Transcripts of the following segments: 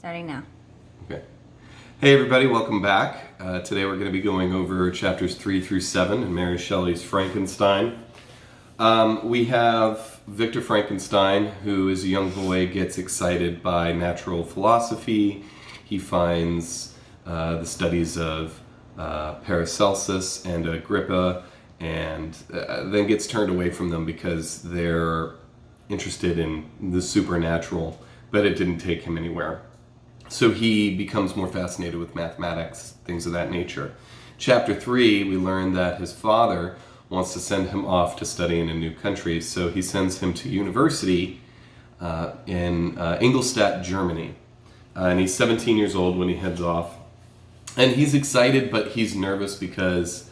Starting now. Okay. Hey everybody, welcome back. Today we're going to be going over chapters 3 through 7 in Mary Shelley's Frankenstein. We have Victor Frankenstein, who as a young boy gets excited by natural philosophy. He finds the studies of Paracelsus and Agrippa, and then gets turned away from them because they're interested in the supernatural, but it didn't take him anywhere. So he becomes more fascinated with mathematics, things of that nature. Chapter 3, we learn that his father wants to send him off to study in a new country, so he sends him to university in Ingolstadt, Germany. And he's 17 years old when he heads off. And he's excited, but he's nervous because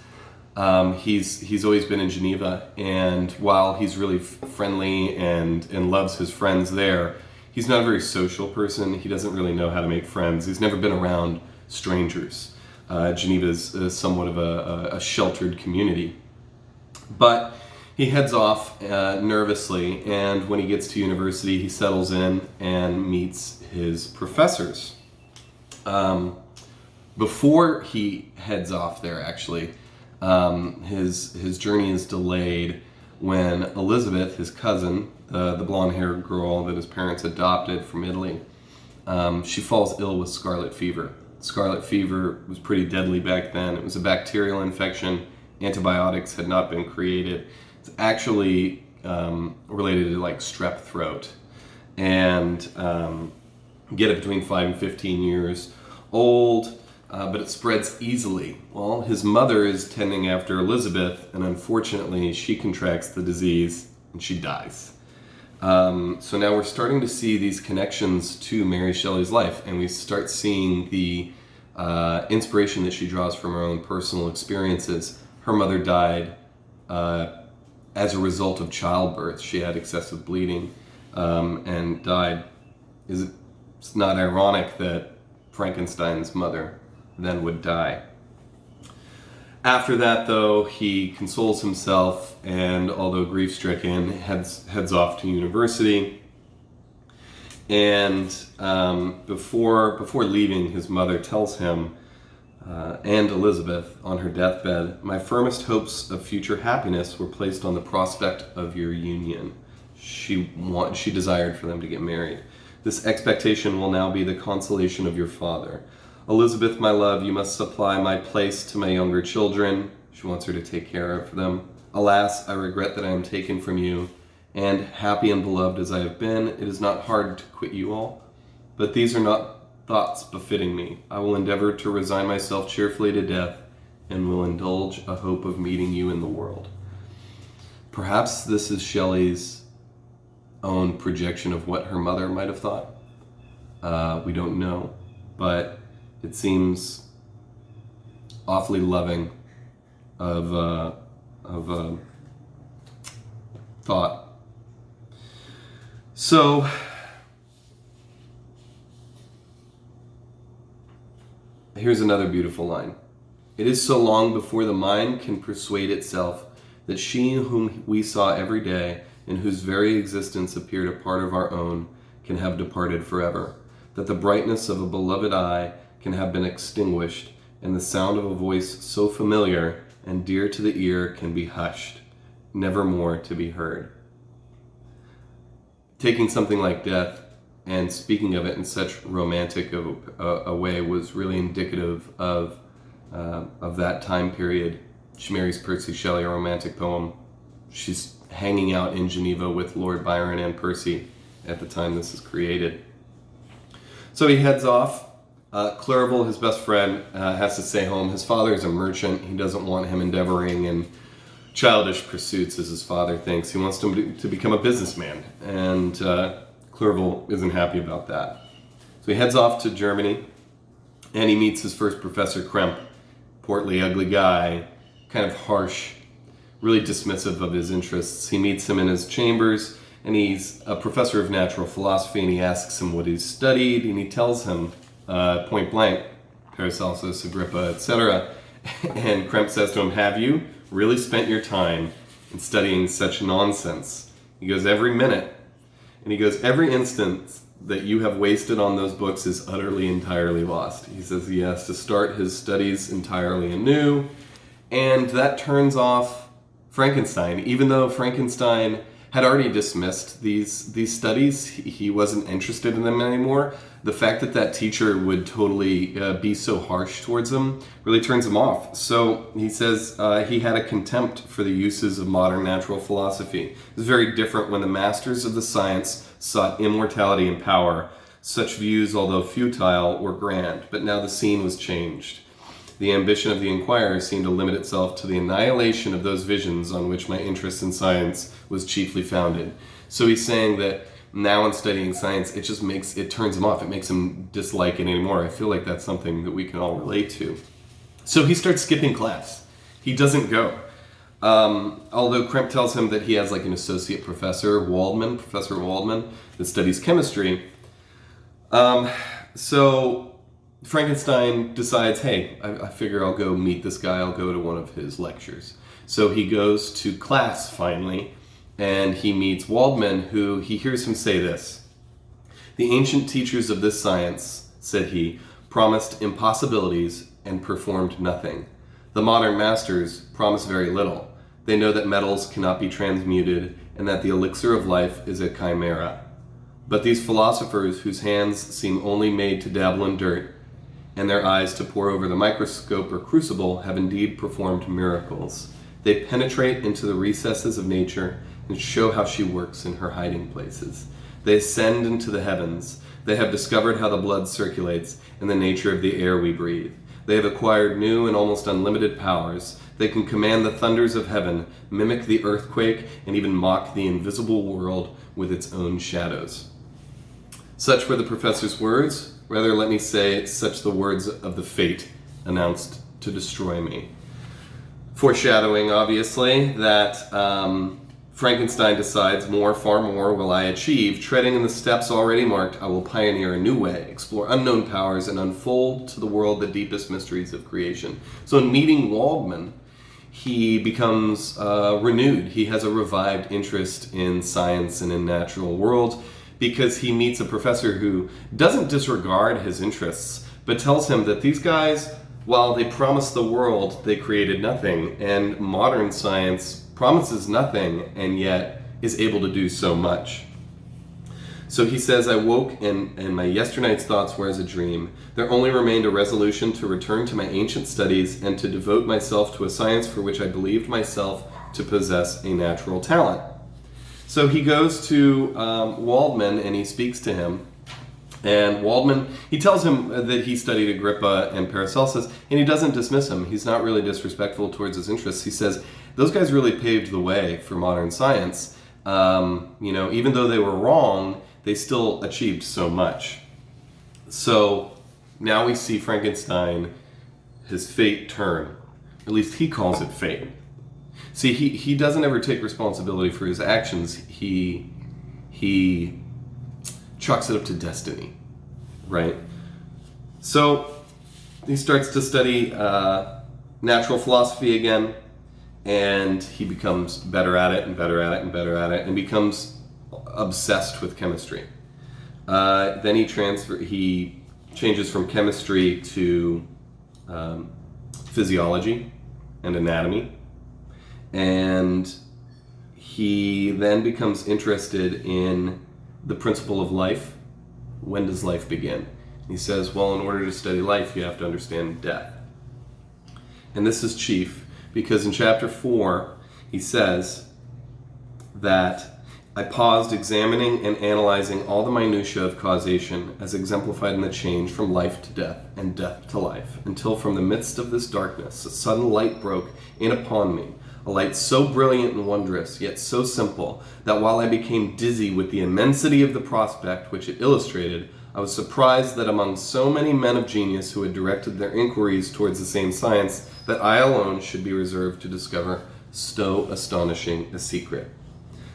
he's always been in Geneva, and while he's really friendly and loves his friends there, he's not a very social person. He doesn't really know how to make friends. He's never been around strangers. Geneva is somewhat of a sheltered community. But he heads off nervously, and when he gets to university, he settles in and meets his professors. Before he heads off there, actually, his journey is delayed when Elizabeth, his cousin, the blonde-haired girl that his parents adopted from Italy, she falls ill with scarlet fever. Scarlet fever was pretty deadly back then. It was a bacterial infection. Antibiotics had not been created. It's actually related to like strep throat, and get it between 5 and 15 years old. But it spreads easily. Well, his mother is tending after Elizabeth, and unfortunately she contracts the disease and she dies. So now we're starting to see these connections to Mary Shelley's life, and we start seeing the inspiration that she draws from her own personal experiences. Her mother died as a result of childbirth. She had excessive bleeding and died. It's not ironic that Frankenstein's mother then would die. After that, though, he consoles himself, and although grief-stricken, heads off to university. And before leaving, his mother tells him and Elizabeth on her deathbed, "My firmest hopes of future happiness were placed on the prospect of your union." She desired for them to get married. "This expectation will now be the consolation of your father. Elizabeth, my love, you must supply my place to my younger children." She wants her to take care of them. "Alas, I regret that I am taken from you, and happy and beloved as I have been, it is not hard to quit you all. But these are not thoughts befitting me. I will endeavor to resign myself cheerfully to death, and will indulge a hope of meeting you in the world." Perhaps this is Shelley's own projection of what her mother might have thought. We don't know, but it seems awfully loving of thought. So, here's another beautiful line. "It is so long before the mind can persuade itself that she whom we saw every day, and whose very existence appeared a part of our own, can have departed forever, that the brightness of a beloved eye can have been extinguished, and the sound of a voice so familiar and dear to the ear can be hushed, never more to be heard." Taking something like death and speaking of it in such romantic a way was really indicative of that time period. She marries Percy Shelley, a romantic poem. She's hanging out in Geneva with Lord Byron and Percy at the time this is created. So he heads off. Clerval, his best friend, has to stay home. His father is a merchant. He doesn't want him endeavoring in childish pursuits, as his father thinks. He wants him to become a businessman, and Clerval isn't happy about that. So he heads off to Germany, and he meets his first professor, Kremp. Portly, ugly guy, kind of harsh, really dismissive of his interests. He meets him in his chambers, and he's a professor of natural philosophy, and he asks him what he's studied, and he tells him point blank, Paracelsus, Agrippa, etc. And Kremp says to him, "Have you really spent your time in studying such nonsense?" He goes, "Every minute." And he goes, "Every instant that you have wasted on those books is utterly, entirely lost. He says he has to start his studies entirely anew, and that turns off Frankenstein. Even though Frankenstein had already dismissed these studies, he wasn't interested in them anymore. The fact that teacher would totally be so harsh towards him really turns him off. So he says he had a contempt for the uses of modern natural philosophy. It was very different when the masters of the science sought immortality and power. Such views, although futile, were grand, but now the scene was changed. The ambition of the inquirer seemed to limit itself to the annihilation of those visions on which my interest in science was chiefly founded. So he's saying that now in studying science, it turns him off. It makes him dislike it anymore. I feel like that's something that we can all relate to. So he starts skipping class. He doesn't go. Although Kremp tells him that he has like an associate professor, Professor Waldman, that studies chemistry. So Frankenstein decides, hey, I figure I'll go meet this guy. I'll go to one of his lectures. So he goes to class finally, and he meets Waldman, who he hears him say this. The ancient teachers of this science, said he, promised impossibilities and performed nothing. The modern masters promise very little. They know that metals cannot be transmuted and that the elixir of life is a chimera. But these philosophers, whose hands seem only made to dabble in dirt and their eyes to pore over the microscope or crucible, have indeed performed miracles. They penetrate into the recesses of nature and show how she works in her hiding places. They ascend into the heavens. They have discovered how the blood circulates and the nature of the air we breathe. They have acquired new and almost unlimited powers. They can command the thunders of heaven, mimic the earthquake, and even mock the invisible world with its own shadows. Such were the professor's words. Rather, let me say, such the words of the fate announced to destroy me. Foreshadowing, obviously, that Frankenstein decides more, far more will I achieve. Treading in the steps already marked, I will pioneer a new way, explore unknown powers, and unfold to the world the deepest mysteries of creation. So in meeting Waldman, he becomes renewed. He has a revived interest in science and in natural world, because he meets a professor who doesn't disregard his interests, but tells him that these guys, while they promised the world, they created nothing. And modern science promises nothing, and yet is able to do so much. So he says, I woke, and my yesternight's thoughts were as a dream. There only remained a resolution to return to my ancient studies and to devote myself to a science for which I believed myself to possess a natural talent. So he goes to Waldman and he speaks to him. And Waldman, he tells him that he studied Agrippa and Paracelsus, and he doesn't dismiss him. He's not really disrespectful towards his interests. He says, those guys really paved the way for modern science. Even though they were wrong, they still achieved so much. So now we see Frankenstein, his fate turn. At least he calls it fate. See, he doesn't ever take responsibility for his actions. He chalks it up to destiny, right? So he starts to study natural philosophy again, and he becomes better at it and better at it and better at it, and becomes obsessed with chemistry. Then he changes from chemistry to physiology and anatomy. And he then becomes interested in the principle of life. When does life begin? He says, well, in order to study life, you have to understand death. And this is chief, because in chapter 4, he says that I paused examining and analyzing all the minutiae of causation as exemplified in the change from life to death and death to life, until from the midst of this darkness a sudden light broke in upon me, a light so brilliant and wondrous, yet so simple, that while I became dizzy with the immensity of the prospect which it illustrated, I was surprised that among so many men of genius who had directed their inquiries towards the same science, that I alone should be reserved to discover so astonishing a secret.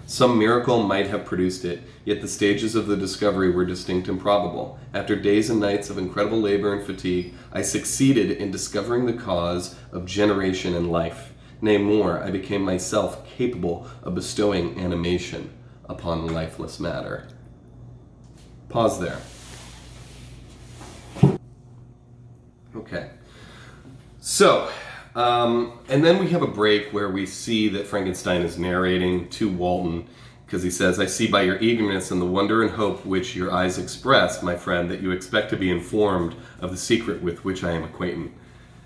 Some miracle might have produced it, yet the stages of the discovery were distinct and probable. After days and nights of incredible labor and fatigue, I succeeded in discovering the cause of generation and life. Nay, more, I became myself capable of bestowing animation upon lifeless matter. Pause there. Okay. So, and then we have a break where we see that Frankenstein is narrating to Walton, because he says, "I see by your eagerness and the wonder and hope which your eyes express, my friend, that you expect to be informed of the secret with which I am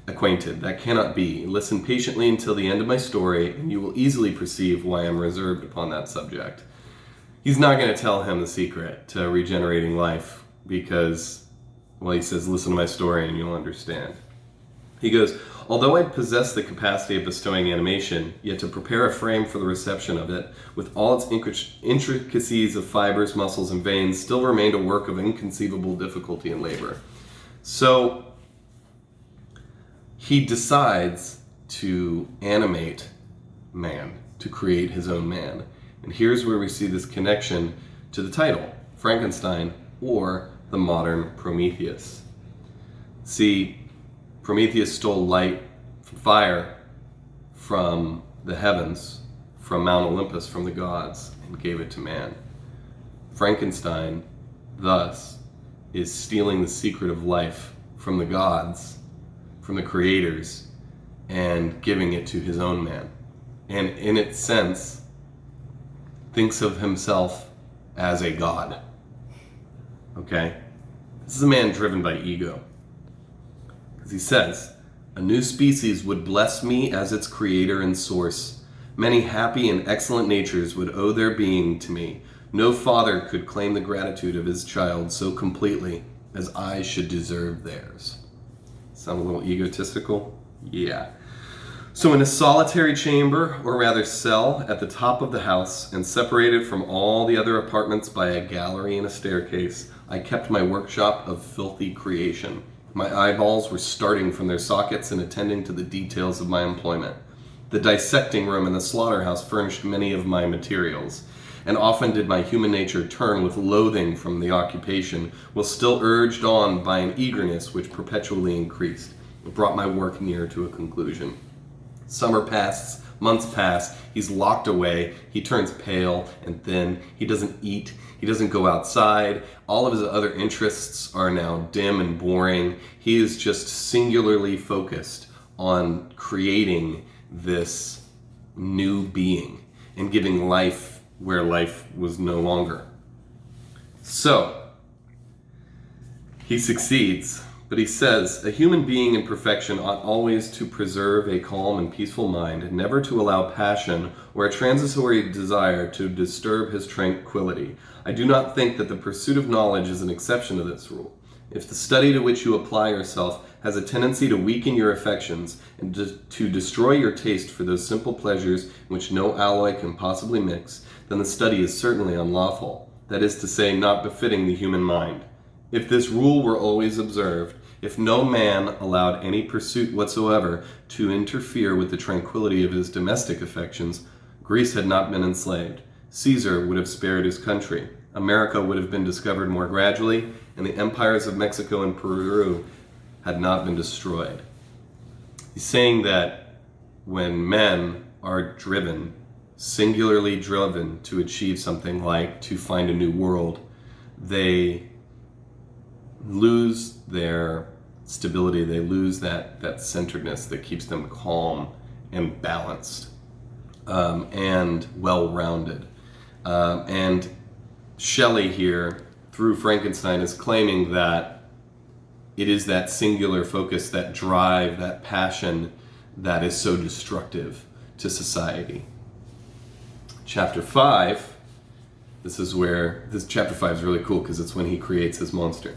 acquainted. That cannot be. Listen patiently until the end of my story, and you will easily perceive why I am reserved upon that subject." He's not going to tell him the secret to regenerating life because, well, he says, "Listen to my story and you'll understand." He goes, "Although I possess the capacity of bestowing animation, yet to prepare a frame for the reception of it, with all its intricacies of fibers, muscles, and veins, still remained a work of inconceivable difficulty and labor." So he decides to animate man, to create his own man. And here's where we see this connection to the title, Frankenstein, or the modern Prometheus. See, Prometheus stole light, fire from the heavens, from Mount Olympus, from the gods, and gave it to man. Frankenstein, thus, is stealing the secret of life from the gods, from the creators, and giving it to his own man. And in its sense, thinks of himself as a god. Okay? This is a man driven by ego. Because he says, "A new species would bless me as its creator and source. Many happy and excellent natures would owe their being to me. No father could claim the gratitude of his child so completely as I should deserve theirs." Sound a little egotistical? Yeah. "So in a solitary chamber, or rather cell, at the top of the house, and separated from all the other apartments by a gallery and a staircase, I kept my workshop of filthy creation. My eyeballs were starting from their sockets and attending to the details of my employment. The dissecting room and the slaughterhouse furnished many of my materials, and often did my human nature turn with loathing from the occupation, while still urged on by an eagerness which perpetually increased. It brought my work near to a conclusion. Summer passes, months pass, he's locked away, he turns pale and thin, he doesn't eat, he doesn't go outside, all of his other interests are now dim and boring. He is just singularly focused on creating this new being and giving life where life was no longer. So, he succeeds. But he says, "A human being in perfection ought always to preserve a calm and peaceful mind, and never to allow passion or a transitory desire to disturb his tranquility. I do not think that the pursuit of knowledge is an exception to this rule. If the study to which you apply yourself has a tendency to weaken your affections and to destroy your taste for those simple pleasures in which no alloy can possibly mix, then the study is certainly unlawful, that is to say, not befitting the human mind. If this rule were always observed, if no man allowed any pursuit whatsoever to interfere with the tranquility of his domestic affections, Greece had not been enslaved. Caesar would have spared his country. America would have been discovered more gradually, and the empires of Mexico and Peru had not been destroyed." He's saying that when men are driven, singularly driven to achieve something like to find a new world, they lose their stability, they lose that centeredness that keeps them calm and balanced and well-rounded. And Shelley here, through Frankenstein, is claiming that it is that singular focus, that drive, that passion that is so destructive to society. Chapter 5, this chapter 5 is really cool because it's when he creates his monster.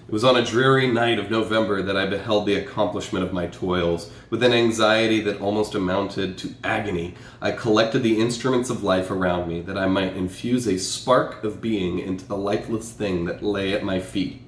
"It was on a dreary night of November that I beheld the accomplishment of my toils. With an anxiety that almost amounted to agony, I collected the instruments of life around me, that I might infuse a spark of being into the lifeless thing that lay at my feet.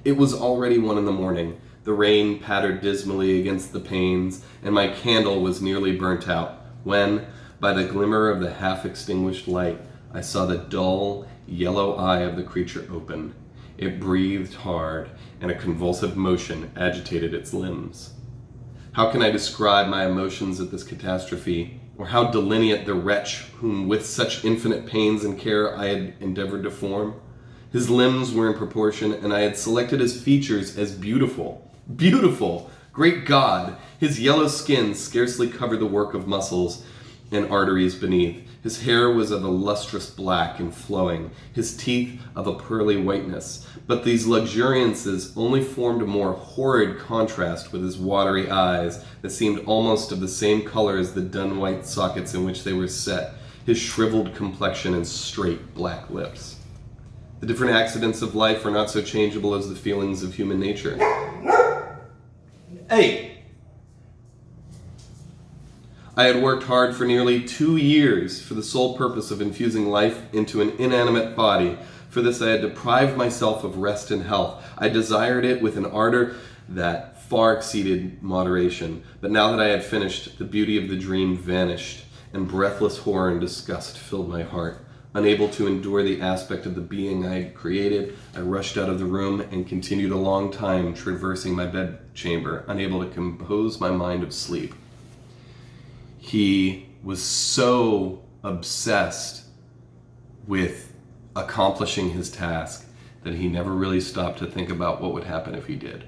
It was already 1 a.m. The rain pattered dismally against the panes, and my candle was nearly burnt out, when, by the glimmer of the half-extinguished light, I saw the dull, yellow eye of the creature open. It breathed hard, and a convulsive motion agitated its limbs. How can I describe my emotions at this catastrophe, or how delineate the wretch whom with such infinite pains and care I had endeavored to form? His limbs were in proportion, and I had selected his features as beautiful. Beautiful! Great God! His yellow skin scarcely covered the work of muscles and arteries beneath. His hair was of a lustrous black and flowing, his teeth of a pearly whiteness. But these luxuriances only formed a more horrid contrast with his watery eyes that seemed almost of the same color as the dun white sockets in which they were set, his shriveled complexion and straight black lips. The different accidents of life are not so changeable as the feelings of human nature. Hey! I had worked hard for nearly 2 years for the sole purpose of infusing life into an inanimate body. For this I had deprived myself of rest and health. I desired it with an ardor that far exceeded moderation. But now that I had finished, the beauty of the dream vanished, and breathless horror and disgust filled my heart. Unable to endure the aspect of the being I had created, I rushed out of the room and continued a long time traversing my bedchamber, unable to compose my mind of sleep. He was so obsessed with accomplishing his task that he never really stopped to think about what would happen if he did.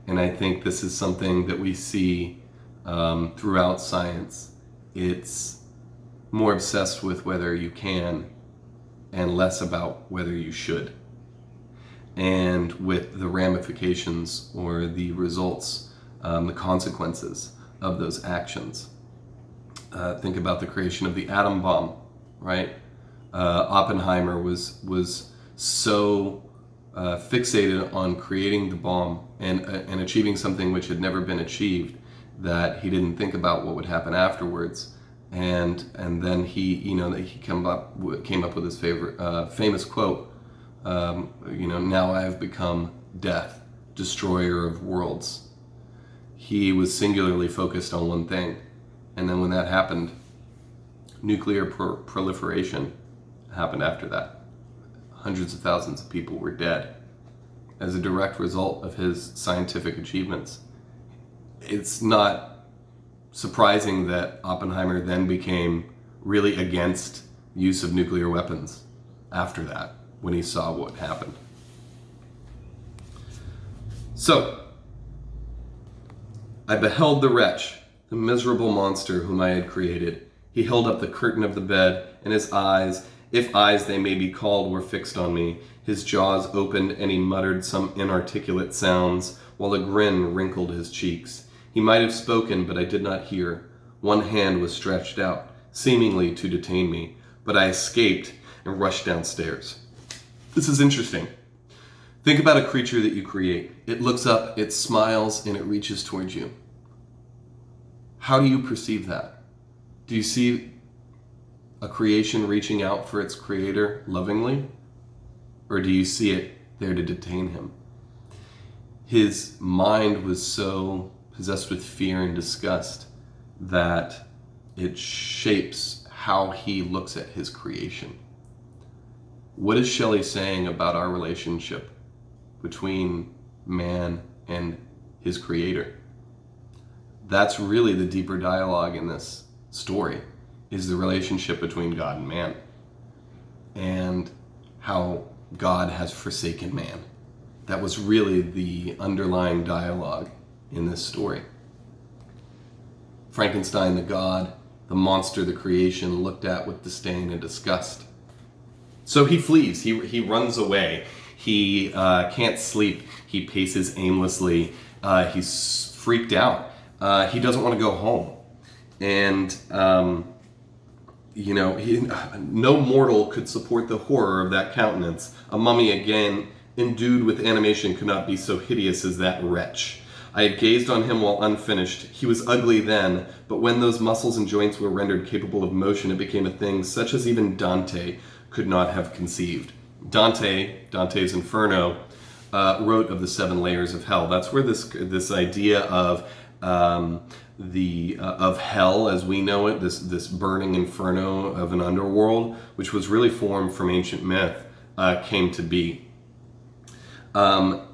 And I think this is something that we see throughout science. It's more obsessed with whether you can and less about whether you should. And with the ramifications or the results, the consequences of those actions. Think about the creation of the atom bomb, right? Oppenheimer was so fixated on creating the bomb and achieving something which had never been achieved that he didn't think about what would happen afterwards. And then he came up with his famous quote. Now I have become death, destroyer of worlds. He was singularly focused on one thing, and then when that happened, nuclear proliferation happened after that. Hundreds of thousands of people were dead as a direct result of his scientific achievements. It's not surprising that Oppenheimer then became really against use of nuclear weapons after that, when he saw what happened. So, I beheld the wretch, the miserable monster whom I had created. He held up the curtain of the bed, and his eyes, if eyes they may be called, were fixed on me. His jaws opened, and he muttered some inarticulate sounds, while a grin wrinkled his cheeks. He might have spoken, but I did not hear. One hand was stretched out, seemingly to detain me, but I escaped and rushed downstairs. This is interesting. Think about a creature that you create. It looks up, it smiles, and it reaches towards you. How do you perceive that? Do you see a creation reaching out for its creator lovingly? Or do you see it there to detain him? His mind was so possessed with fear and disgust that it shapes how he looks at his creation. What is Shelley saying about our relationship between man and his creator? That's really the deeper dialogue in this story, is the relationship between God and man, and how God has forsaken man. That was really the underlying dialogue in this story. Frankenstein, the god, the monster, the creation, looked at with disdain and disgust. So he flees, he runs away, he can't sleep, he paces aimlessly, he's freaked out, he doesn't want to go home. And, no mortal could support the horror of that countenance. A mummy, again, endued with animation, could not be so hideous as that wretch. I had gazed on him while unfinished. He was ugly then, but when those muscles and joints were rendered capable of motion, it became a thing such as even Dante could not have conceived. Dante's Inferno, wrote of the 7 layers of hell. That's where this idea of hell as we know it, this burning inferno of an underworld, which was really formed from ancient myth, came to be.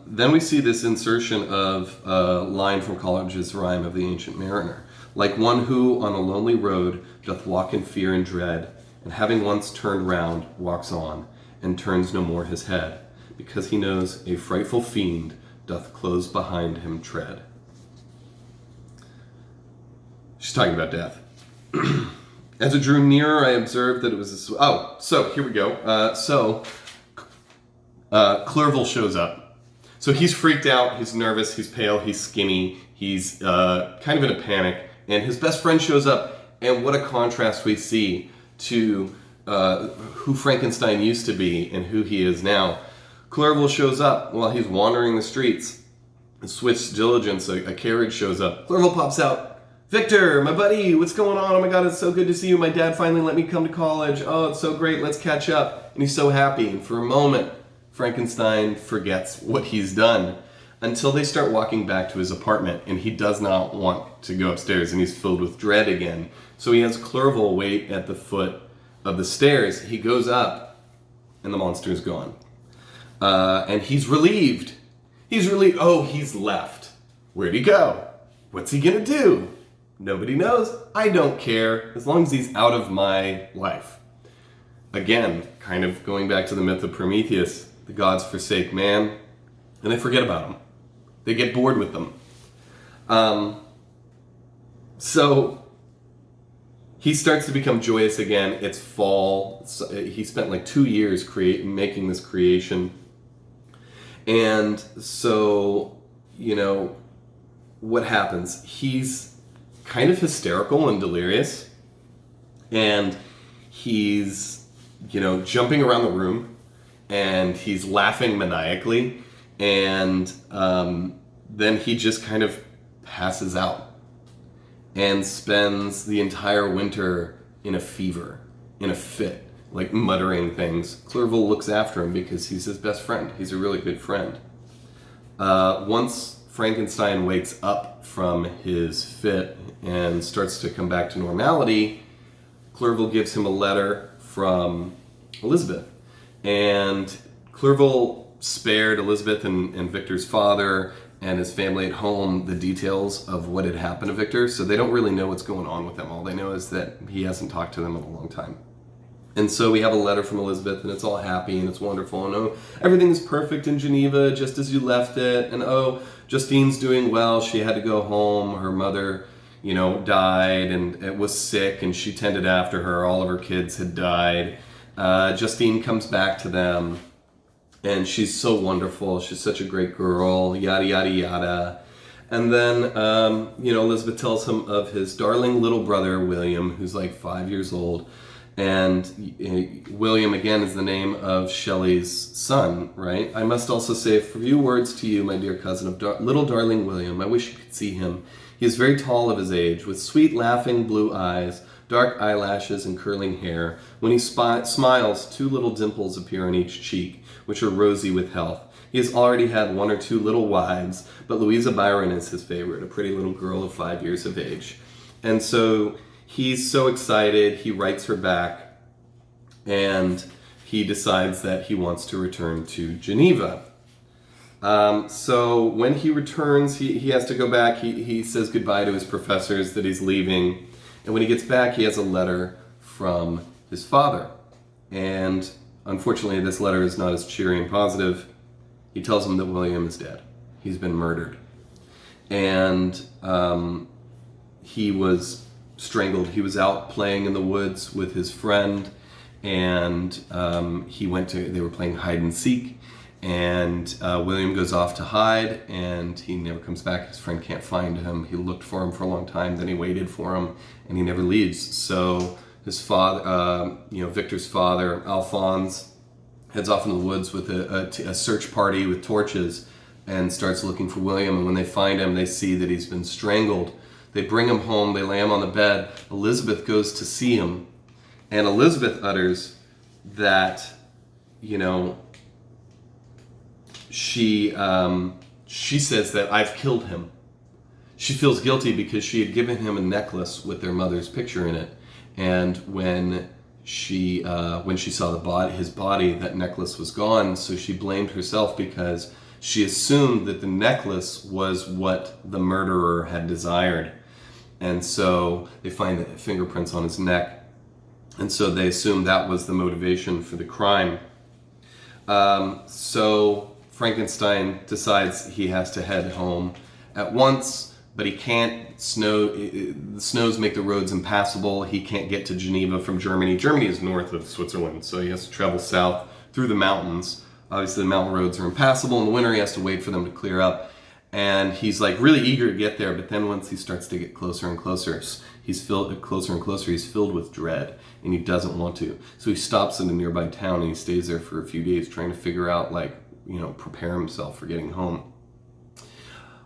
Then we see this insertion of a line from Coleridge's rhyme of the Ancient Mariner. Like one who on a lonely road doth walk in fear and dread, and having once turned round, walks on, and turns no more his head, because he knows a frightful fiend doth close behind him tread. She's talking about death. As it drew nearer, I observed that it was so here we go. Clerval shows up. So he's freaked out, he's nervous, he's pale, he's skinny, he's kind of in a panic, and his best friend shows up, and what a contrast we see to who Frankenstein used to be and who he is now. Clerval shows up while he's wandering the streets. In swift diligence, a carriage shows up. Clerval pops out. Victor, my buddy, what's going on? Oh my God, it's so good to see you. My dad finally let me come to college. Oh, it's so great. Let's catch up. And he's so happy. And for a moment, Frankenstein forgets what he's done until they start walking back to his apartment, and he does not want to go upstairs, and he's filled with dread again. So he has Clerval wait at the foot of the stairs. He goes up, and the monster is gone. And he's relieved. Oh, he's left. Where'd he go? What's he gonna do? Nobody knows. I don't care, as long as he's out of my life. Again, kind of going back to the myth of Prometheus, the gods forsake man, and they forget about him. They get bored with them. So he starts to become joyous again. It's fall. He spent like 2 years making this creation. And so, what happens? He's kind of hysterical and delirious. And he's, jumping around the room. And he's laughing maniacally. And then he just kind of passes out. And spends the entire winter in a fever, in a fit. Like muttering things. Clerval looks after him because he's his best friend. He's a really good friend. Once Frankenstein wakes up from his fit and starts to come back to normality, Clerval gives him a letter from Elizabeth. And Clerval spared Elizabeth and Victor's father and his family at home the details of what had happened to Victor, so they don't really know what's going on with them. All they know is that he hasn't talked to them in a long time. And so we have a letter from Elizabeth, and it's all happy, and it's wonderful, and oh, everything is perfect in Geneva, just as you left it, and oh, Justine's doing well, she had to go home, her mother, died, and it was sick, and she tended after her, all of her kids had died. Justine comes back to them, and she's so wonderful, she's such a great girl, yada, yada, yada. And then, Elizabeth tells him of his darling little brother, William, who's like 5 years old. And William, again, is the name of Shelley's son, right? I must also say a few words to you, my dear cousin, of little darling William. I wish you could see him. He is very tall of his age, with sweet, laughing blue eyes, dark eyelashes, and curling hair. When he smiles, 2 little dimples appear on each cheek, which are rosy with health. He has already had 1 or 2 little wives, but Louisa Byron is his favorite, a pretty little girl of 5 years of age. And so he's so excited, he writes her back, and he decides that he wants to return to Geneva. So when he returns, he has to go back. He says goodbye to his professors that he's leaving. And when he gets back, he has a letter from his father. And unfortunately, this letter is not as cheery and positive. He tells him that William is dead. He's been murdered. And he was strangled. He was out playing in the woods with his friend, and they were playing hide and seek, and William goes off to hide, and he never comes back. His friend can't find him. He looked for him for a long time, then he waited for him, and he never leaves. So his father, Victor's father, Alphonse, heads off in the woods with a search party with torches and starts looking for William, and when they find him, they see that he's been strangled. They bring him home, they lay him on the bed. Elizabeth goes to see him, and Elizabeth utters that, she says that I've killed him. She feels guilty because she had given him a necklace with their mother's picture in it, and when she saw his body, that necklace was gone, so she blamed herself because she assumed that the necklace was what the murderer had desired. And so they find the fingerprints on his neck. And so they assume that was the motivation for the crime. So Frankenstein decides he has to head home at once, but he can't. The snows make the roads impassable. He can't get to Geneva from Germany. Germany is north of Switzerland, so he has to travel south through the mountains. Obviously, the mountain roads are impassable. In the winter, he has to wait for them to clear up. And he's like really eager to get there, but then once he starts to get closer and closer, he's filled with dread, and he doesn't want to. So he stops in a nearby town and he stays there for a few days trying to figure out, prepare himself for getting home.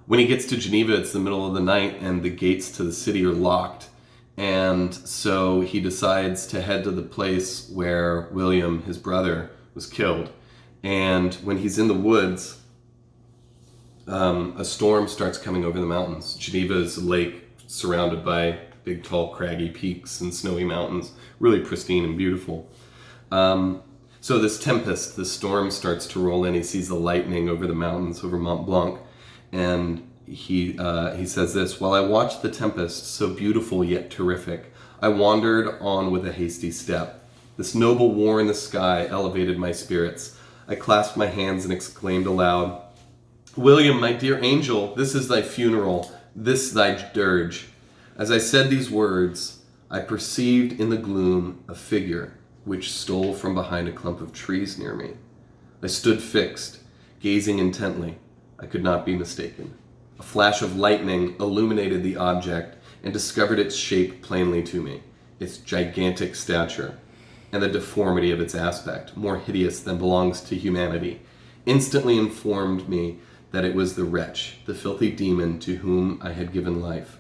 When he gets to Geneva, it's the middle of the night and the gates to the city are locked. And so he decides to head to the place where William, his brother, was killed. And when he's in the woods, a storm starts coming over the mountains. Geneva is a lake surrounded by big, tall, craggy peaks and snowy mountains, really pristine and beautiful. So this tempest, this storm starts to roll in. He sees the lightning over the mountains, over Mont Blanc, and he says this: "While I watched the tempest, so beautiful yet terrific, I wandered on with a hasty step. This noble war in the sky elevated my spirits. I clasped my hands and exclaimed aloud, 'William, my dear angel, this is thy funeral, this thy dirge.' As I said these words, I perceived in the gloom a figure which stole from behind a clump of trees near me. I stood fixed, gazing intently. I could not be mistaken. A flash of lightning illuminated the object and discovered its shape plainly to me, its gigantic stature, and the deformity of its aspect, more hideous than belongs to humanity, instantly informed me that it was the wretch, the filthy demon to whom I had given life.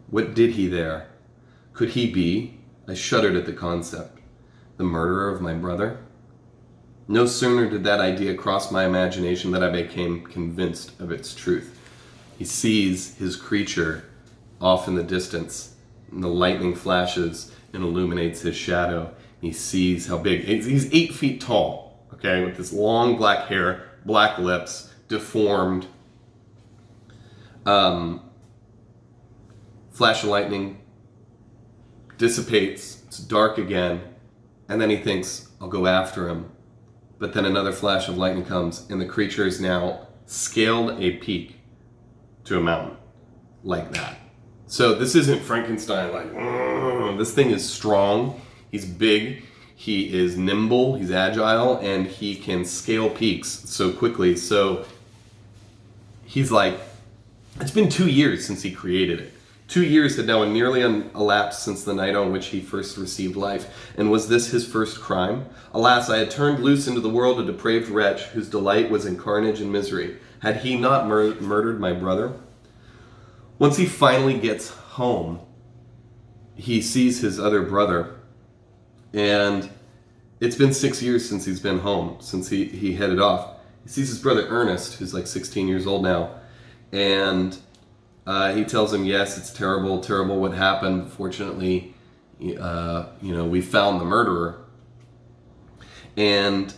What did he there? Could he be, I shuddered at the concept, the murderer of my brother? No sooner did that idea cross my imagination than I became convinced of its truth. He sees his creature off in the distance, and the lightning flashes and illuminates his shadow. He sees how big. He's 8 feet tall, okay, with this long black hair, black lips, deformed. Flash of lightning dissipates. It's dark again, and then he thinks, I'll go after him. But then another flash of lightning comes, and the creature is now scaled a peak to a mountain, like that. So this isn't Frankenstein, this thing is strong, he's big, he is nimble, he's agile, and he can scale peaks so quickly. So he's like, it's been 2 years since he created it. 2 years had now nearly elapsed since the night on which he first received life. And was this his first crime? Alas, I had turned loose into the world a depraved wretch whose delight was in carnage and misery. Had he not murdered my brother? Once he finally gets home, he sees his other brother. And it's been 6 years since he's been home, since he headed off. He sees his brother Ernest, who's like 16 years old now. And he tells him, yes, it's terrible, terrible what happened. Fortunately, we found the murderer. And,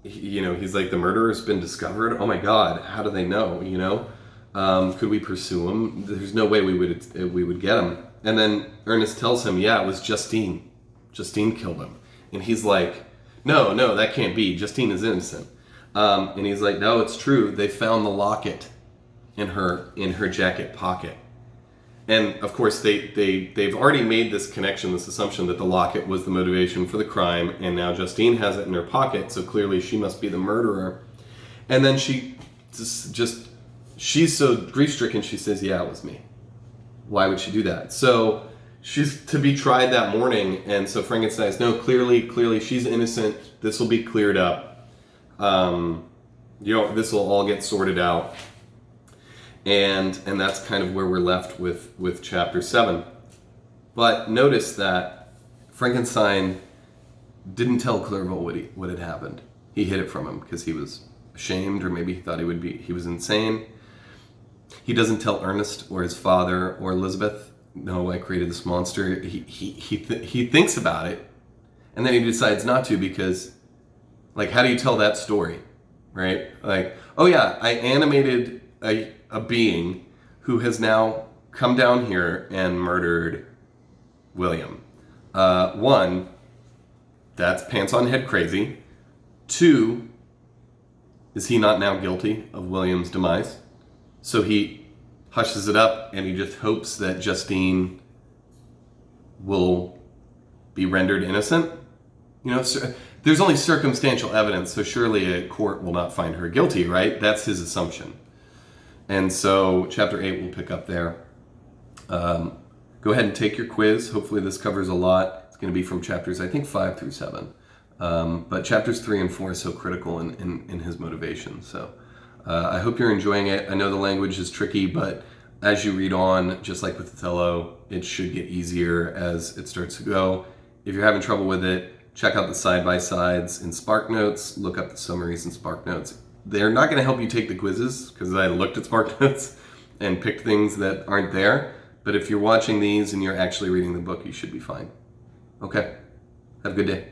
he's like, the murderer's been discovered? Oh my God, how do they know, Could we pursue him? There's no way we would get him. And then Ernest tells him, yeah, it was Justine. Justine killed him. And he's like, no, that can't be. Justine is innocent. And he's like, no, it's true. They found the locket in her jacket pocket. And of course they've already made this connection, this assumption that the locket was the motivation for the crime, and now Justine has it in her pocket, so clearly she must be the murderer. And then she's so grief-stricken, she says, yeah, it was me. Why would she do that? So she's to be tried that morning, and so Frankenstein says, no, clearly she's innocent. This will be cleared up. This will all get sorted out. And that's kind of where we're left with chapter 7. But notice that Frankenstein didn't tell Clerval what had happened. He hid it from him because he was ashamed, or maybe he thought he was insane. He doesn't tell Ernest or his father or Elizabeth, no, I created this monster. He thinks about it, and then he decides not to because, how do you tell that story, right? Oh yeah, I animated a being who has now come down here and murdered William. One, that's pants on head crazy. 2, is he not now guilty of William's demise? So he hushes it up and he just hopes that Justine will be rendered innocent. You know, there's only circumstantial evidence, so surely a court will not find her guilty, right? That's his assumption. And so chapter 8 will pick up there. Go ahead and take your quiz. Hopefully this covers a lot. It's going to be from chapters, I think, 5 through 7. But chapters 3 and 4 are so critical in his motivation. So I hope you're enjoying it. I know the language is tricky, but as you read on, just like with Othello, it should get easier as it starts to go. If you're having trouble with it, check out the side-by-sides in SparkNotes. Look up the summaries in SparkNotes. They're not going to help you take the quizzes because I looked at SparkNotes and picked things that aren't there. But if you're watching these and you're actually reading the book, you should be fine. Okay. Have a good day.